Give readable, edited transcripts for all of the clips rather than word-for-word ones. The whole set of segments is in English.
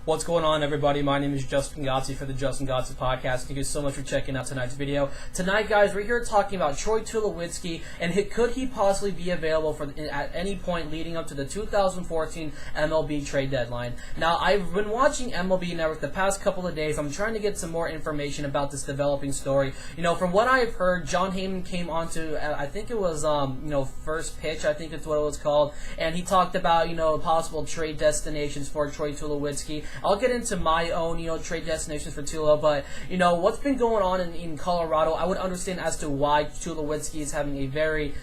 What's going on, everybody? My name is Justin Godsey for the Justin Godsey Podcast. Thank you so much for checking out tonight's video. Tonight, guys, we're here talking about Troy Tulowitzki and could he possibly be available at any point leading up to the 2014 MLB trade deadline. Now, I've been watching MLB Network the past couple of days. I'm trying to get some more information about this developing story. From what I've heard, John Heyman came on to, I think it was, First Pitch, I think it's what it was called, and he talked about, possible trade destinations for Troy Tulowitzki. I'll get into my own, trade destinations for Tulo, but, what's been going on in Colorado, I would understand as to why Tulowitzki is having a very,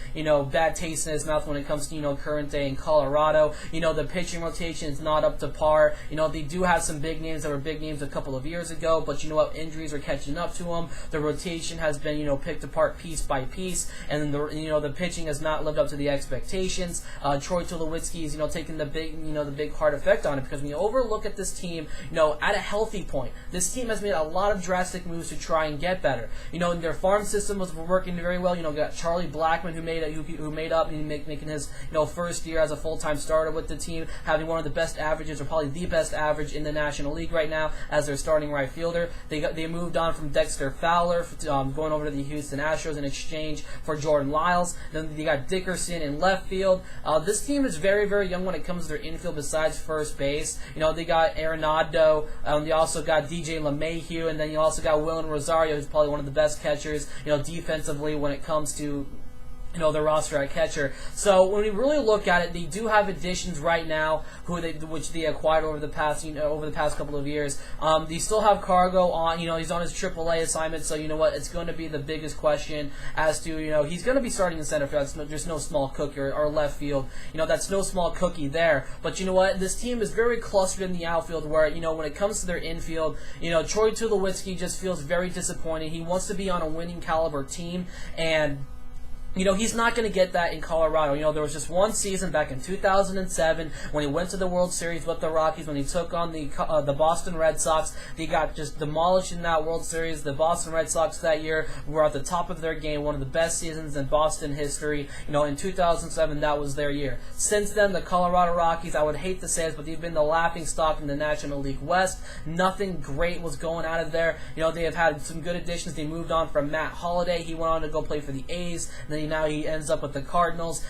bad taste in his mouth when it comes to, current day in Colorado. The pitching rotation is not up to par. They do have some big names that were big names a couple of years ago, but injuries are catching up to them. The rotation has been, picked apart piece by piece, and the pitching has not lived up to the expectations. Troy Tulowitzki is, taking the big hard effect on it, because when you overlook at this team, at a healthy point, this team has made a lot of drastic moves to try and get better. Their farm system was working very well. Got Charlie Blackmon who made up and making his first year as a full-time starter with the team, having one of the best averages, or probably the best average in the National League right now as their starting right fielder. They moved on from Dexter Fowler, going over to the Houston Astros in exchange for Jordan Lyles. Then they got Dickerson in left field. This team is very, very young when it comes to their infield besides first base. They got Arenado, they also got DJ LeMahieu, and then you also got Willen Rosario, who's probably one of the best catchers, defensively when it comes to the roster at catcher. So when we really look at it, they do have additions right now, which they acquired over the past couple of years. They still have Cargo on. He's on his AAA assignment. So it's going to be the biggest question as to he's going to be starting in center field. There's no small cookie or left field. That's no small cookie there. But this team is very clustered in the outfield. Where when it comes to their infield, Troy Tulowitzki just feels very disappointed. He wants to be on a winning caliber team, and he's not going to get that in Colorado. There was just one season back in 2007 when he went to the World Series with the Rockies, when he took on the Boston Red Sox. They got just demolished in that World Series. The Boston Red Sox that year were at the top of their game, one of the best seasons in Boston history. In 2007, that was their year. Since then, the Colorado Rockies, I would hate to say it, but they've been the laughingstock in the National League West. Nothing great was going out of there. They have had some good additions. They moved on from Matt Holliday. He went on to go play for the A's, and then now he ends up with the Cardinals.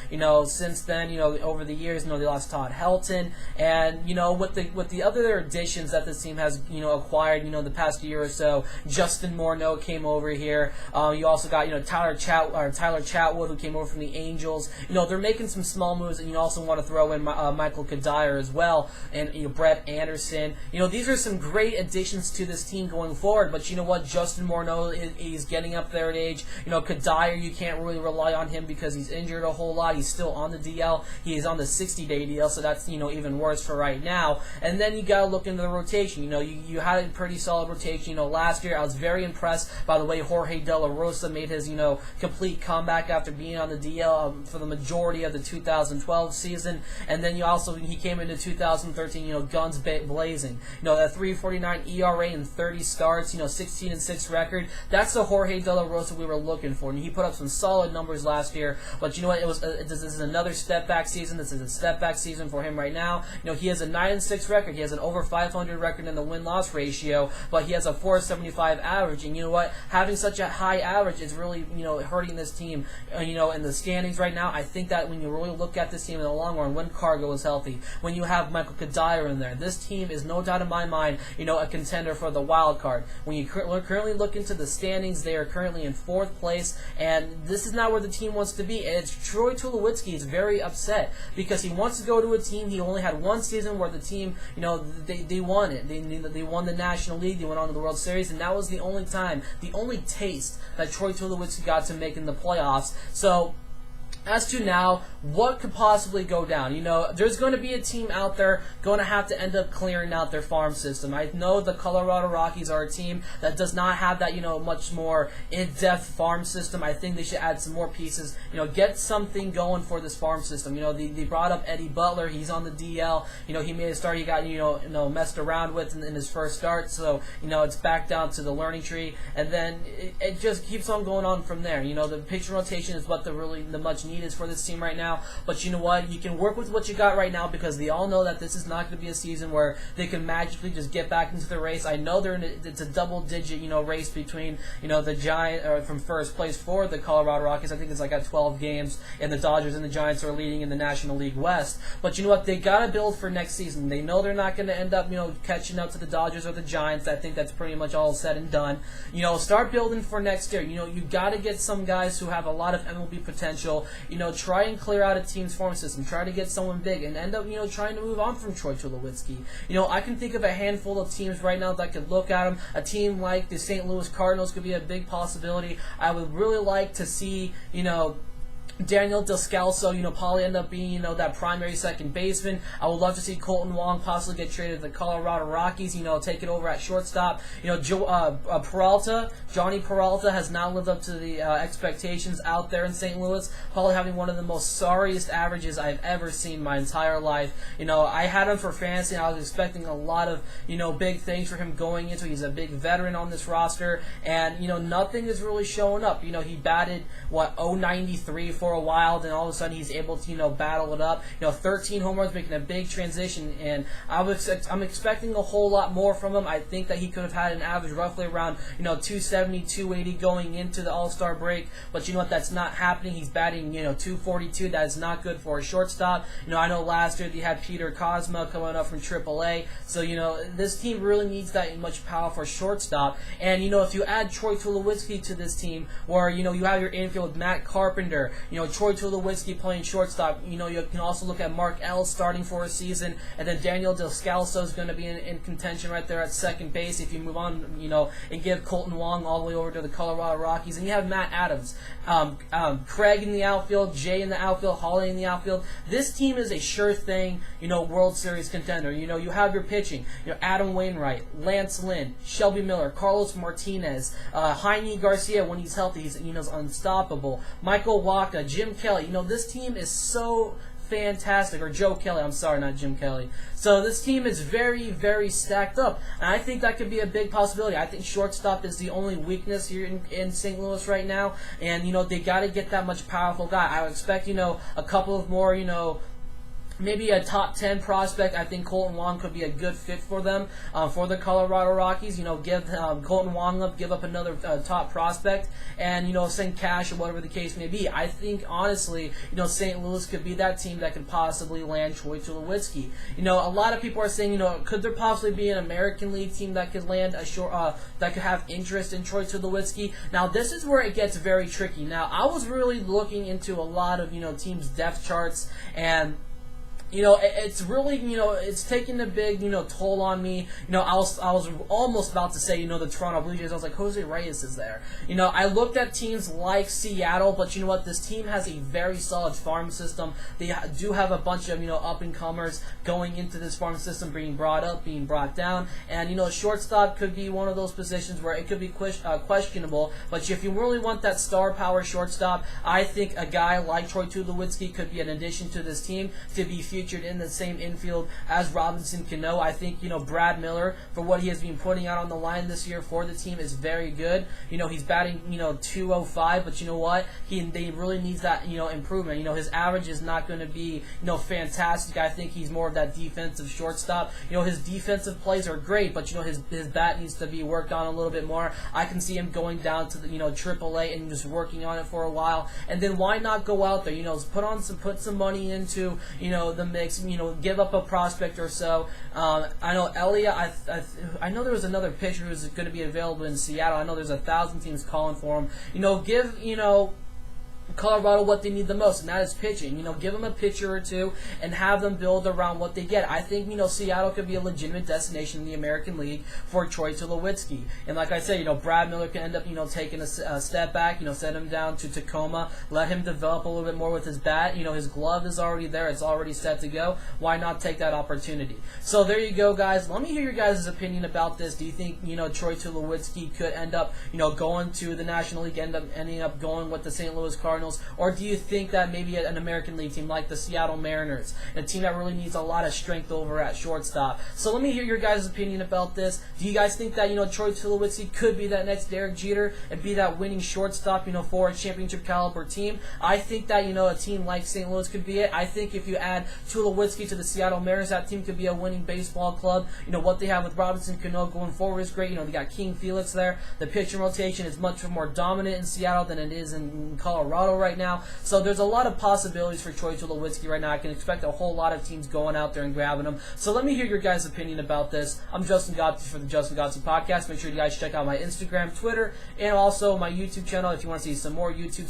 Since then, over the years, they lost Todd Helton, and with the other additions that this team has, acquired, the past year or so. Justin Morneau came over here. You also got, Tyler Chatwood, who came over from the Angels. They're making some small moves, and you also want to throw in Michael Kadire as well, and Brett Anderson. These are some great additions to this team going forward. But Justin Morneau is getting up there in age. Kadire, you can't really rely on him because he's injured a whole lot. He's still on the DL. He is on the 60-day DL, so that's even worse for right now. And then you gotta look into the rotation. You had a pretty solid rotation. Last year I was very impressed by the way Jorge De La Rosa made his complete comeback after being on the DL for the majority of the 2012 season. And then he came into 2013 guns blazing. That 3.49 ERA and 30 starts. 16-6 record. That's the Jorge De La Rosa we were looking for, and he put up some solid numbers last year. But this is another step back season. This is a step back season for him right now. He has a 9-6 record. He has an over 500 record in the win-loss ratio, but he has a 475 average. And having such a high average is really hurting this team. In the standings right now, I think that when you really look at this team in the long run, when Cargo is healthy, when you have Michael Kadire in there, this team is no doubt in my mind a contender for the wild card. When you currently look into the standings, they are currently in 4th place, and this is not where the team wants to be. And it's Troy Tulowitzki is very upset because he wants to go to a team. He only had one season where the team, they won it. They won the National League. They went on to the World Series, and that was the only time, the only taste that Troy Tulowitzki got to make in the playoffs. So as to now, what could possibly go down? There's going to be a team out there going to have to end up clearing out their farm system. I know the Colorado Rockies are a team that does not have that, much more in-depth farm system. I think they should add some more pieces, get something going for this farm system. They brought up Eddie Butler. He's on the DL. He made a start. He got, messed around with in his first start. So, it's back down to the learning tree. And then it just keeps on going on from there. The pitching rotation is what the much need is for this team right now. But you know what? You can work with what you got right now, because they all know that this is not going to be a season where they can magically just get back into the race. I know it's a double-digit, race between, the Giant from first place for the Colorado Rockies. I think it's like at 12 games, and the Dodgers and the Giants are leading in the National League West. But you know what? They got to build for next season. They know they're not going to end up, catching up to the Dodgers or the Giants. I think that's pretty much all said and done. Start building for next year. You got to get some guys who have a lot of MLB potential. Try and clear out a team's farm system. Try to get someone big, and end up, trying to move on from Troy Tulowitzki. I can think of a handful of teams right now that could look at him. A team like the St. Louis Cardinals could be a big possibility. I would really like to see, Daniel Descalso, probably end up being, that primary second baseman. I would love to see Colton Wong possibly get traded to the Colorado Rockies, take it over at shortstop. Johnny Peralta has not lived up to the expectations out there in St. Louis, probably having one of the most sorriest averages I've ever seen my entire life. I had him for fantasy, and I was expecting a lot of, big things for him going into. He's a big veteran on this roster, and, nothing is really showing up. He batted, 093 for a while, then all of a sudden he's able to, battle it up. 13 home runs, making a big transition, and I'm expecting a whole lot more from him. I think that he could have had an average roughly around, 270, 280 going into the All-Star break, but you know what, that's not happening. He's batting, 242. That is not good for a shortstop. I know last year they had Peter Cosma coming up from AAA, so, this team really needs that much power for shortstop, and, if you add Troy Tulowitzki to this team, where, you have your infield with Matt Carpenter, Troy Tulowitzki playing shortstop. You can also look at Mark L starting for a season, and then Daniel Descalso is going to be in contention right there at second base. If you move on, and give Colton Wong all the way over to the Colorado Rockies, and you have Matt Adams, Craig in the outfield, Jay in the outfield, Holiday in the outfield. This team is a sure thing, World Series contender. You have your pitching, Adam Wainwright, Lance Lynn, Shelby Miller, Carlos Martinez, Jaime Garcia when he's healthy, he's unstoppable. Michael Wacha, Jim Kelly. This team is so fantastic. Or Joe Kelly, I'm sorry, not Jim Kelly. So this team is very, very stacked up, and I think that could be a big possibility. I think shortstop is the only weakness here in St. Louis right now, and they got to get that much powerful guy. I would expect a couple of more maybe a top 10 prospect. I think Colton Wong could be a good fit for them, for the Colorado Rockies. Give Colton Wong up, give up another top prospect, and send cash or whatever the case may be. I think honestly, St. Louis could be that team that could possibly land Troy Tulowitzki. A lot of people are saying, could there possibly be an American League team that could land that could have interest in Troy Tulowitzki? Now this is where it gets very tricky. Now I was really looking into a lot of teams' depth charts, and it's really, it's taking a big, toll on me. I was almost about to say, the Toronto Blue Jays. I was like, Jose Reyes is there. I looked at teams like Seattle, but you know what? This team has a very solid farm system. They do have a bunch of, up-and-comers going into this farm system, being brought up, being brought down. And, shortstop could be one of those positions where it could be questionable. But if you really want that star power shortstop, I think a guy like Troy Tulowitzki could be an addition to this team to be featured in the same infield as Robinson Cano. I think, Brad Miller, for what he has been putting out on the line this year for the team, is very good. He's batting, 205, but you know what? They really needs that, improvement. His average is not going to be, fantastic. I think he's more of that defensive shortstop. His defensive plays are great, but, his bat needs to be worked on a little bit more. I can see him going down to the, AAA and just working on it for a while. And then why not go out there, put some money into, the mix, give up a prospect or so. I know Elliott, I know there was another pitcher who's going to be available in Seattle. I know there's 1,000 teams calling for him. Give, Colorado what they need the most, and that is pitching. Give them a pitcher or two and have them build around what they get. I think, Seattle could be a legitimate destination in the American League for Troy Tulowitzki. And like I said, Brad Miller can end up, taking a step back, send him down to Tacoma, let him develop a little bit more with his bat. His glove is already there. It's already set to go. Why not take that opportunity? So there you go, guys. Let me hear your guys' opinion about this. Do you think, Troy Tulowitzki could end up, going to the National League, ending up going with the St. Louis Cardinals? Cardinals, or do you think that maybe an American League team like the Seattle Mariners, a team that really needs a lot of strength over at shortstop? So let me hear your guys' opinion about this. Do you guys think that, Troy Tulowitzki could be that next Derek Jeter and be that winning shortstop, for a championship caliber team? I think that, a team like St. Louis could be it. I think if you add Tulowitzki to the Seattle Mariners, that team could be a winning baseball club. What they have with Robinson Cano going forward is great. They got King Felix there. The pitching rotation is much more dominant in Seattle than it is in Colorado right now. So there's a lot of possibilities for Troy Tulowitzki right now. I can expect a whole lot of teams going out there and grabbing him. So let me hear your guys' opinion about this. I'm Justin Godsey for the Justin Godsey Podcast. Make sure you guys check out my Instagram, Twitter, and also my YouTube channel. If you want to see some more YouTube,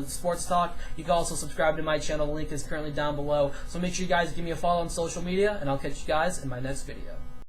sports talk, you can also subscribe to my channel. The link is currently down below. So make sure you guys give me a follow on social media, and I'll catch you guys in my next video.